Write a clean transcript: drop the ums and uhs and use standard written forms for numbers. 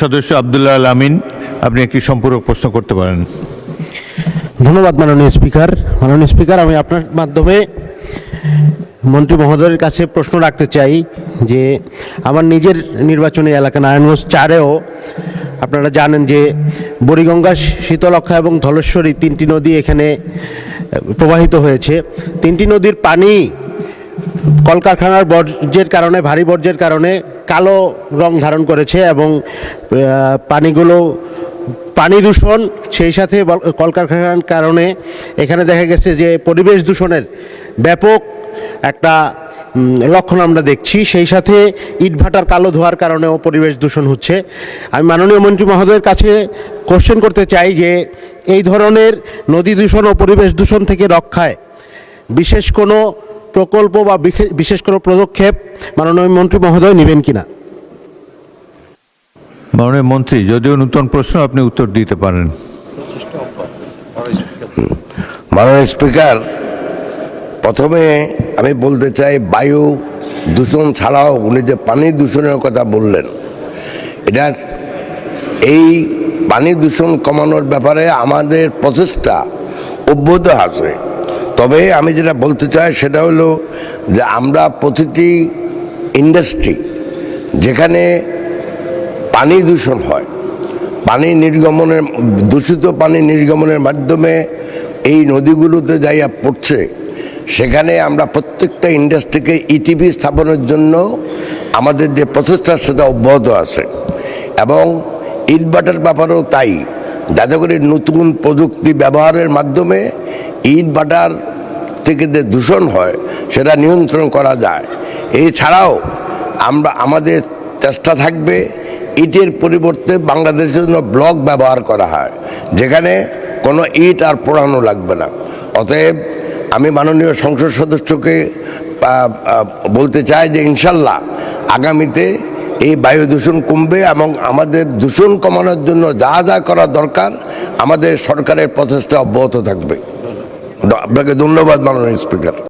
সদস্য আব্দুল্লাহ আল আমিন, আপনি একটি সম্পূরক প্রশ্ন করতে পারেন। ধন্যবাদ মাননীয় স্পিকার। মাননীয় স্পিকার, আমি আপনার মাধ্যমে মন্ত্রী মহোদয়ের কাছে প্রশ্ন রাখতে চাই যে আমার নিজের নির্বাচনী এলাকা নারায়ণগঞ্জ 4-এও আপনারা জানেন যে বুড়িগঙ্গা, শীতলক্ষা এবং ধলেশ্বরী তিনটি নদী এখানে প্রবাহিত হয়েছে। তিনটি নদীর পানি কলকারখানার বর্জ্যের কারণে, ভারী বর্জ্যের কারণে কালো রং ধারণ করেছে এবং পানিগুলো পানি দূষণ, সেই সাথে কলকারখানার কারণে এখানে দেখা গেছে যে পরিবেশ দূষণের ব্যাপক একটা লক্ষণ আমরা দেখছি। সেই সাথে ইটভাটার কালো ধোয়ার কারণেও পরিবেশ দূষণ হচ্ছে। আমি মাননীয় মন্ত্রী মহোদয়ের কাছে কোশ্চেন করতে চাই যে এই ধরনের নদী দূষণ ও পরিবেশ দূষণ থেকে রক্ষায় বিশেষ কোনো প্রকল্প বা বিশেষ কোনো পদক্ষেপ মাননীয় মন্ত্রী মহোদয় নেবেন কিনা? মাননীয় মন্ত্রী, যদিও নূতন প্রশ্ন, আপনি উত্তর দিতে পারেন। মাননীয় স্পিকার, প্রথমে আমি বলতে চাই বায়ু দূষণ ছাড়াও উনি যে পানি দূষণের কথা বললেন, এটা এই পানি দূষণ কমানোর ব্যাপারে আমাদের প্রচেষ্টা অব্যাহত আছে। তবে আমি যেটা বলতে চাই সেটা হলো যে আমরা প্রতিটি ইন্ডাস্ট্রি যেখানে পানি দূষণ হয়, পানি নির্গমনের, দূষিত পানি নির্গমনের মাধ্যমে এই নদীগুলোতে যাইয়া পড়ছে, সেখানে আমরা প্রত্যেকটা ইন্ডাস্ট্রিকে ইটিপি স্থাপনের জন্য আমাদের যে প্রচেষ্টা সেটা অব্যাহত আছে। এবং ইটভাটার ব্যাপারেও তাই, যাতে করে নতুন প্রযুক্তি ব্যবহারের মাধ্যমে ইটভাটার থেকে যে দূষণ হয় সেটা নিয়ন্ত্রণ করা যায়। এছাড়াও আমাদের চেষ্টা থাকবে ইটের পরিবর্তে বাংলাদেশের জন্য ব্লক ব্যবহার করা হয়, যেখানে কোনো ইট আর পোড়ানো লাগবে না। অতএব আমি মাননীয় সংসদ সদস্যকে বলতে চাই যে ইনশাল্লাহ আগামীতে এই বায়ু দূষণ কমবে এবং আমাদের দূষণ কমানোর জন্য যা যা করা দরকার আমাদের সরকারের প্রচেষ্টা অব্যাহত থাকবে। আপনাকে ধন্যবাদ মাননীয় স্পিকার।